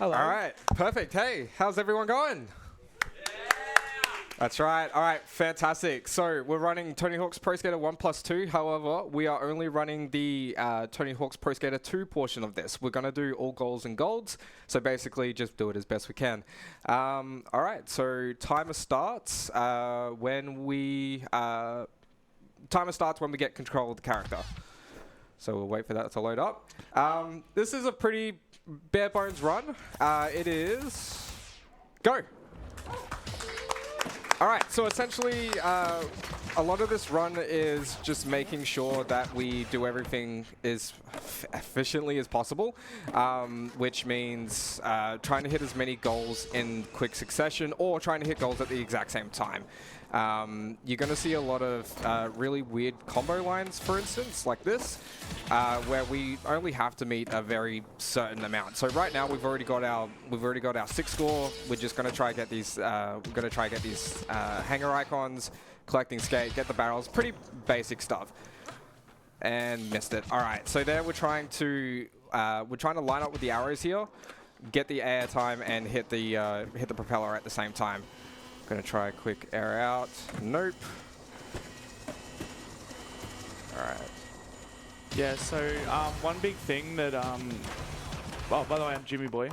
Hello. All right, perfect. Hey, how's everyone going? That's right. All right, fantastic. So we're running Tony Hawk's Pro Skater 1+2. However, we are only running the Tony Hawk's Pro Skater 2 portion of this. We're going to do all goals and golds. So basically, just do it as best we can. All right, so timer starts when we get control of the character. So we'll wait for that to load up. This is a pretty bare bones run. It is go. All right, so essentially, a lot of this run is just making sure that we do everything as efficiently as possible, which means trying to hit as many goals in quick succession or trying to hit goals at the exact same time. You're going to see a lot of really weird combo lines, for instance, like this, where we only have to meet a very certain amount. So right now we've already got our 6 score. We're just going to try get these. We're going to try get these hanger icons, collecting skate, get the barrels, pretty basic stuff. And missed it. All right, so there we're trying to line up with the arrows here, get the air time, and hit the propeller at the same time. Gonna try a quick air out. Nope. All right. Yeah. So one big thing that well, by the way, I'm Jimmy Boy.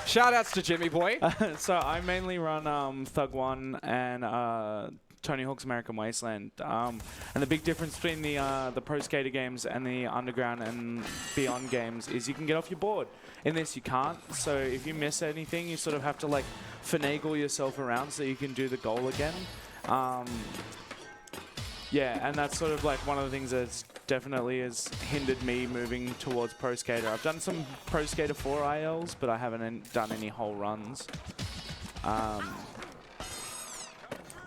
Shout outs to Jimmy Boy. So I mainly run Thug 1 and Tony Hawk's American Wasteland. And the big difference between the Pro Skater games and the Underground and Beyond games is you can get off your board. In this, you can't. So if you miss anything, you sort of have to like finagle yourself around so you can do the goal again. Yeah, and that's sort of like one of the things that's definitely has hindered me moving towards Pro Skater. I've done some Pro Skater 4 ILs, but I haven't done any whole runs.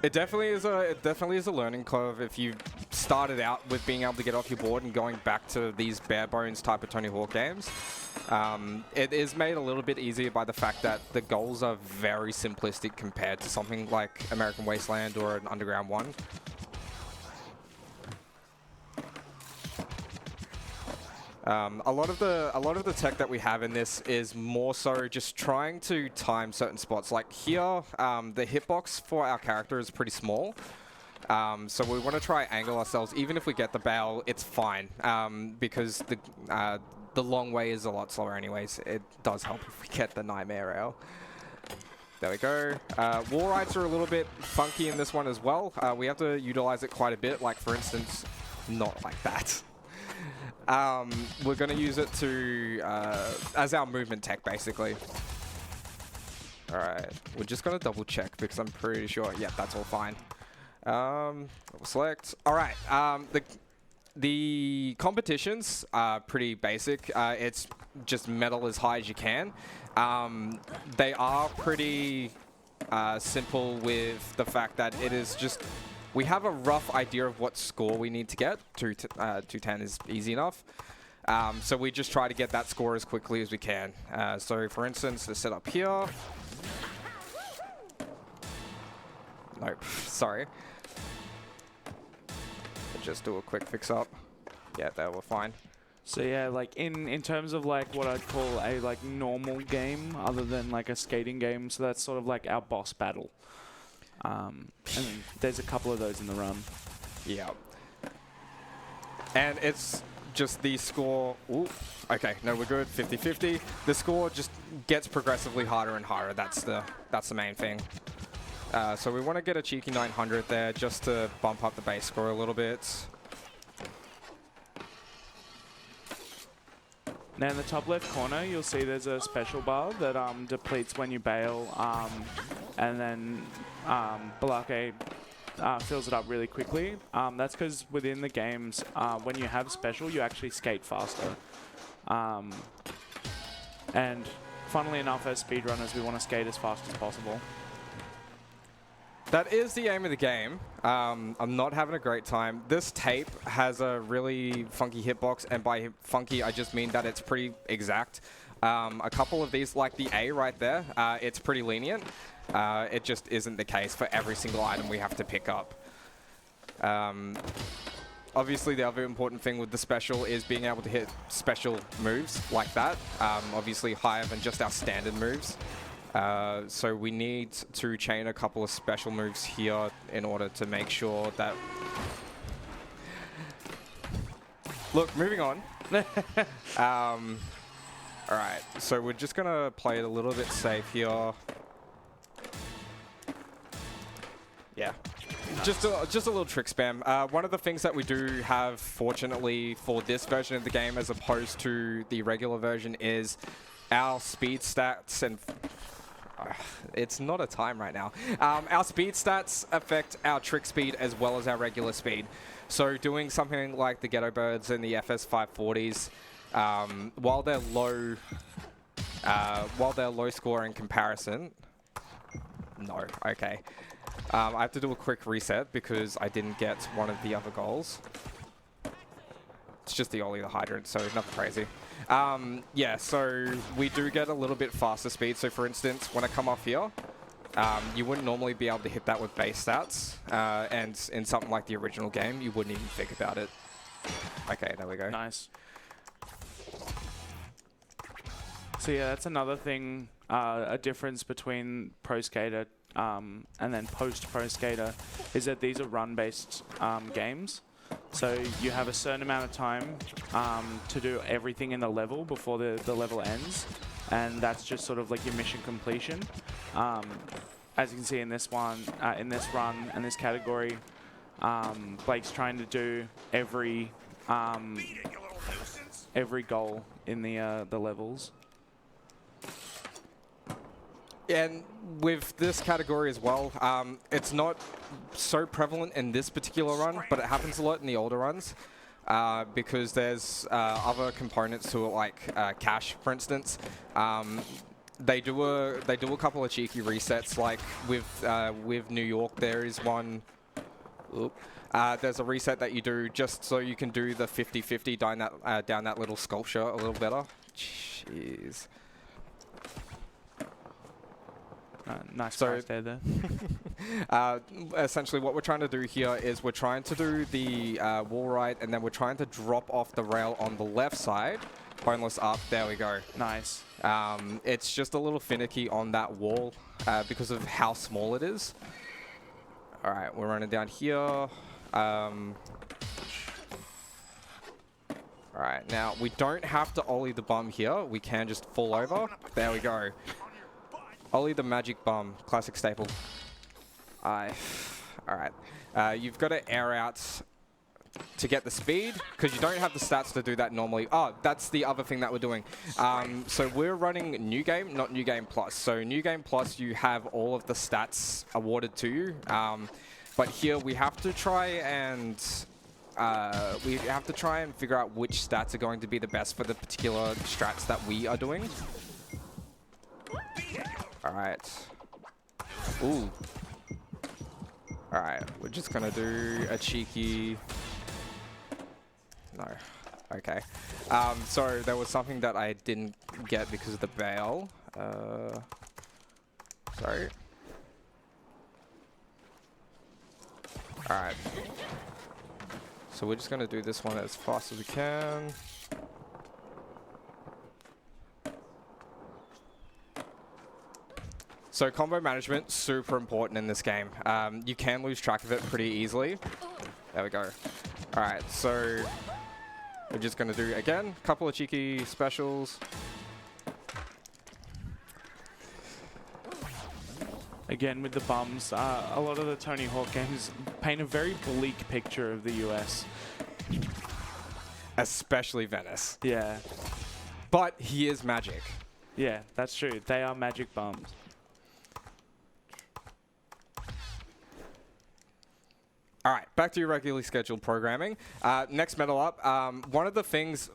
It definitely is a learning curve if you started out with being able to get off your board and going back to these bare bones type of Tony Hawk games. It is made a little bit easier by the fact that the goals are very simplistic compared to something like American Wasteland or an Underground 1. A lot of the tech that we have in this is more so just trying to time certain spots. Like here, the hitbox for our character is pretty small. So we want to try angle ourselves. Even if we get the bail, it's fine because the long way is a lot slower anyways. It does help if we get the nightmare rail. There we go. Wall rides are a little bit funky in this one as well. We have to utilize it quite a bit. Like for instance, not like that. We're going to use it to as our movement tech, basically. All right, we're just going to double check because I'm pretty sure, yeah, that's all fine. Select. All right, the competitions are pretty basic. It's just medal as high as you can. They are pretty simple with the fact that it is just, we have a rough idea of what score we need to get. 210 is easy enough. So we just try to get that score as quickly as we can. So for instance, the setup here. Nope, sorry. Just do a quick fix up. Yeah, there, we're fine. So yeah, like in terms of like what I'd call a like normal game other than like a skating game, so that's sort of like our boss battle. And there's a couple of those in the run. Yeah. And it's just the score. Ooh, okay, no, we're good. 50-50. The score just gets progressively harder and harder. That's the main thing. So we want to get a cheeky 900 there just to bump up the base score a little bit. Now in the top left corner, you'll see there's a special bar that depletes when you bail, and then BalakehB fills it up really quickly. That's because within the games, when you have special, you actually skate faster. And funnily enough, as speedrunners, we want to skate as fast as possible. That is the aim of the game. I'm not having a great time. This tape has a really funky hitbox, and by funky, I just mean that it's pretty exact. A couple of these, like the A right there, it's pretty lenient. It just isn't the case for every single item we have to pick up. Obviously, the other important thing with the special is being able to hit special moves like that. Obviously, higher than just our standard moves. So we need to chain a couple of special moves here in order to make sure that... Look, moving on. Alright, so we're just going to play it a little bit safe here. Yeah. Nice. Just a little trick spam. One of the things that we do have, fortunately, for this version of the game as opposed to the regular version is our speed stats and... it's not a time right now. Our speed stats affect our trick speed as well as our regular speed. So doing something like the Ghetto Birds and the FS540s, while they're low score in comparison... No, okay. I have to do a quick reset because I didn't get one of the other goals. It's just the Ollie the Hydrant, so nothing crazy. Yeah, so we do get a little bit faster speed. So for instance, when I come off here, you wouldn't normally be able to hit that with base stats. And in something like the original game, you wouldn't even think about it. Okay, there we go. Nice. So yeah, that's another thing, a difference between Pro Skater and then post-Pro Skater is that these are run-based games. So you have a certain amount of time to do everything in the level before the level ends. And that's just sort of like your mission completion. As you can see in this one, in this run and this category, Blake's trying to do every goal in the levels. And with this category as well, it's not so prevalent in this particular run, but it happens a lot in the older runs because there's other components to it, like cash, for instance. They do a couple of cheeky resets, like with New York. There is one. There's a reset that you do just so you can do the 50-50 down that little sculpture a little better. Jeez. Nice price there. Essentially, what we're trying to do here is we're trying to do the wall right, and then we're trying to drop off the rail on the left side. Boneless up. There we go. Nice. It's just a little finicky on that wall because of how small it is. All right, we're running down here. All right, now we don't have to ollie the bum here. We can just fall over. There we go. Ollie the magic bum, classic staple. Alright. You've got to air out to get the speed, because you don't have the stats to do that normally. Oh, that's the other thing that we're doing. So we're running New Game, not New Game Plus. So New Game Plus, you have all of the stats awarded to you. But here we have to try and figure out which stats are going to be the best for the particular strats that we are doing. Alright. Ooh. Alright, we're just gonna do a cheeky... No. Okay. So there was something that I didn't get because of the bail. Sorry. Alright. So we're just gonna do this one as fast as we can. So combo management, super important in this game. You can lose track of it pretty easily. There we go. All right, so we're just gonna do, again, a couple of cheeky specials. Again, with the bums, a lot of the Tony Hawk games paint a very bleak picture of the US. Especially Venice. Yeah. But he is magic. Yeah, that's true. They are magic bums. All right, back to your regularly scheduled programming. Next medal up. One of the things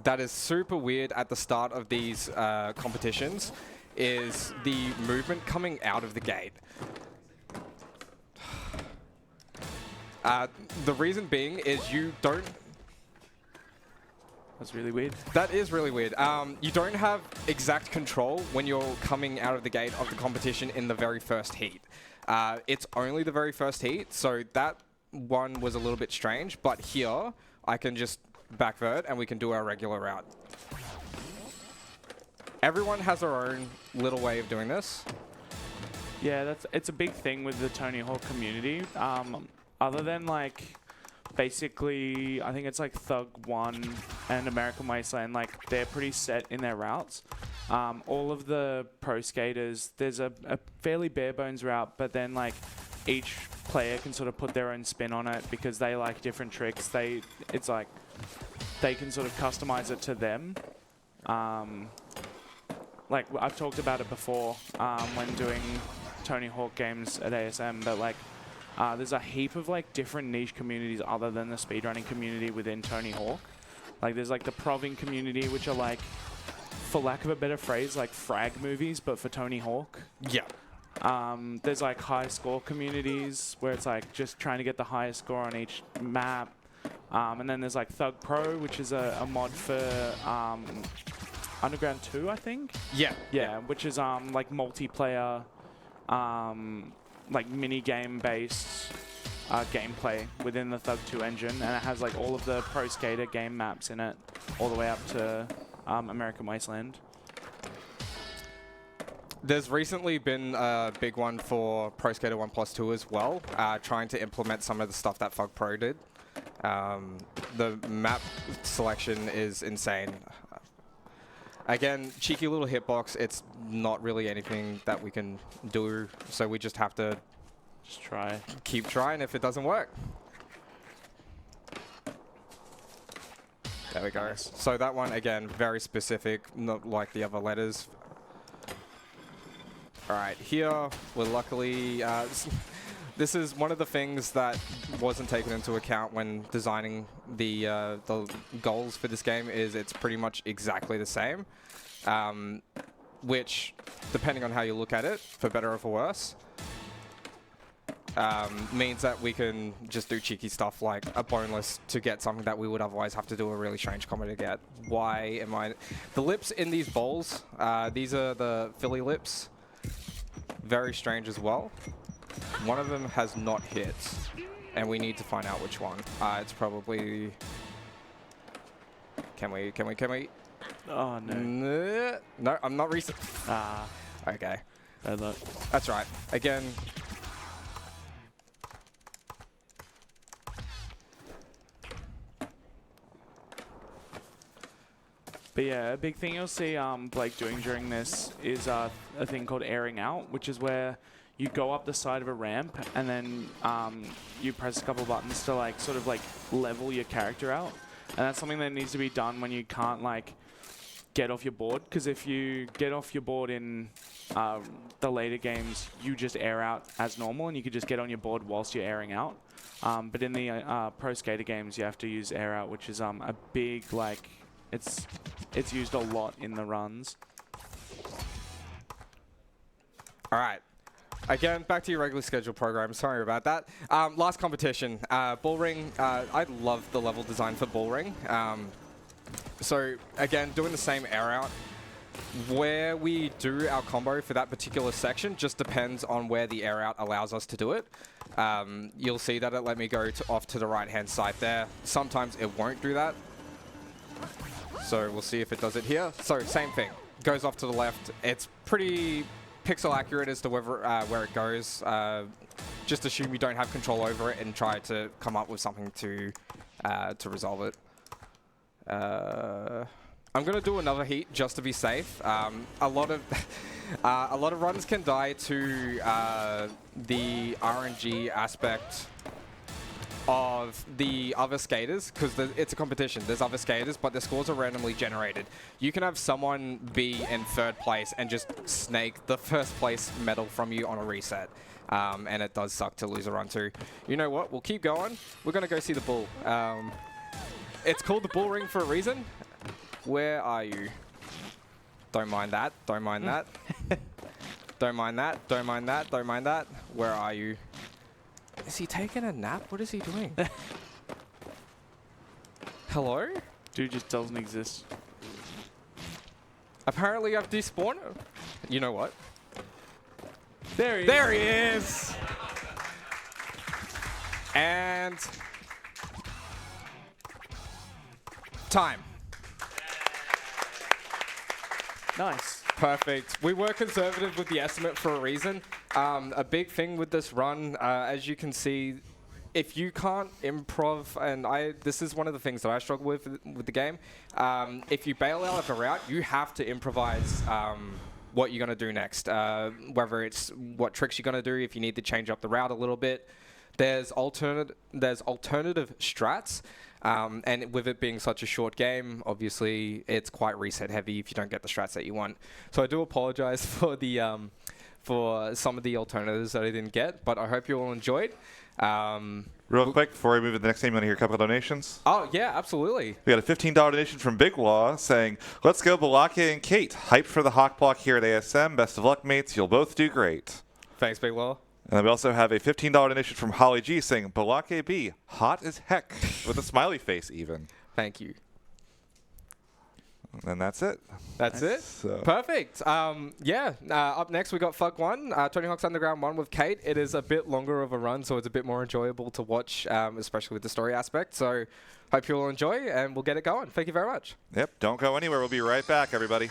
that is super weird at the start of these competitions is the movement coming out of the gate. The reason being is you don't... That's really weird. That is really weird. You don't have exact control when you're coming out of the gate of the competition in the very first heat. It's only the very first heat, so that one was a little bit strange, but here I can just backvert and we can do our regular route. Everyone has their own little way of doing this. Yeah, it's a big thing with the Tony Hawk community. Other than like, basically, I think it's like Thug 1 and American Wasteland, like they're pretty set in their routes. All of the pro skaters, there's a fairly bare bones route, but then like each player can sort of put their own spin on it because they like different tricks. It's like they can sort of customize it to them. Like I've talked about it before when doing Tony Hawk games at ASM, but like there's a heap of like different niche communities other than the speedrunning community within Tony Hawk. Like there's like the proving community, which are like, for lack of a better phrase, like frag movies, but for Tony Hawk. Yeah. There's like high score communities where it's like just trying to get the highest score on each map. And then there's like Thug Pro, which is a mod for Underground 2, I think. Yeah. Yeah, which is like multiplayer, like mini game based gameplay within the Thug 2 engine, and it has like all of the Pro Skater game maps in it, all the way up to American Wasteland. There's recently been a big one for Pro Skater 1+2 as well, trying to implement some of the stuff that Thug Pro did. The map selection is insane. Again, cheeky little hitbox. It's not really anything that we can do, so we just have to just try. Keep trying if it doesn't work. There we go. Nice. So that one, again, very specific, not like the other letters. All right, here we're luckily... this is one of the things that wasn't taken into account when designing the goals for this game. Is it's pretty much exactly the same, which, depending on how you look at it, for better or for worse, means that we can just do cheeky stuff like a boneless to get something that we would otherwise have to do a really strange combo to get. Why am I... The lips in these bowls, these are the Philly lips. Very strange as well. One of them has not hit, and we need to find out which one. It's probably... Can we? Oh, no. No, I'm not recent. Okay. Bad luck. That's right. Again... But yeah, a big thing you'll see Blake doing during this is a thing called airing out, which is where you go up the side of a ramp and then you press a couple buttons to like sort of like level your character out. And that's something that needs to be done when you can't like get off your board, because if you get off your board in the later games, you just air out as normal and you could just get on your board whilst you're airing out. But in the Pro Skater games, you have to use air out, which is a big like... It's used a lot in the runs. All right. Again, back to your regularly scheduled program. Sorry about that. Last competition, Bull Ring. I love the level design for Bull Ring. So again, doing the same air out. Where we do our combo for that particular section just depends on where the air out allows us to do it. You'll see that it let me go off to the right-hand side there. Sometimes it won't do that. So we'll see if it does it here. So same thing, goes off to the left. It's pretty pixel accurate as to where it goes. Just assume you don't have control over it and try to come up with something to resolve it. I'm gonna do another heat just to be safe. A lot of runs can die to the RNG aspect of the other skaters, because it's a competition. There's other skaters, but the scores are randomly generated. You can have someone be in third place and just snake the first place medal from you on a reset. And it does suck to lose a run too. You know what? We'll keep going. We're going to go see the bull. It's called the Bull Ring for a reason. Where are you? Don't mind that. Don't mind that. Don't mind that. Don't mind that. Don't mind that. Where are you? Is he taking a nap? What is he doing? Hello? Dude just doesn't exist. Apparently I've despawned. You know what? There he is. There he is! And time. Nice. Perfect. We were conservative with the estimate for a reason. A big thing with this run, as you can see, if you can't improv, and this is one of the things that I struggle with the game, if you bail out of a route, you have to improvise what you're going to do next, whether it's what tricks you're going to do, if you need to change up the route a little bit. There's alternative strats, and with it being such a short game, obviously it's quite reset heavy if you don't get the strats that you want. So I do apologize for the for some of the alternatives that I didn't get, but I hope you all enjoyed. Real quick, before we move to the next game, you want to hear a couple of donations? Oh, yeah, absolutely. We got a $15 donation from Big Law saying, let's go Balakeh and Kate. Hyped for the Hawk Block here at ASM. Best of luck, mates. You'll both do great. Thanks, Big Law. And then we also have a $15 donation from Holly G saying, BalakehB, hot as heck, with a smiley face even. Thank you. And that's it. That's it? So. Perfect. Up next we got Thug 1, Tony Hawk's Underground 1 with Kate. It is a bit longer of a run, so it's a bit more enjoyable to watch, especially with the story aspect. So hope you all enjoy, and we'll get it going. Thank you very much. Yep, don't go anywhere. We'll be right back, everybody.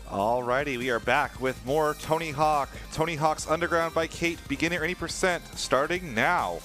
Alrighty, we are back with more Tony Hawk. Tony Hawk's Underground by Kate, beginner any percent, starting now.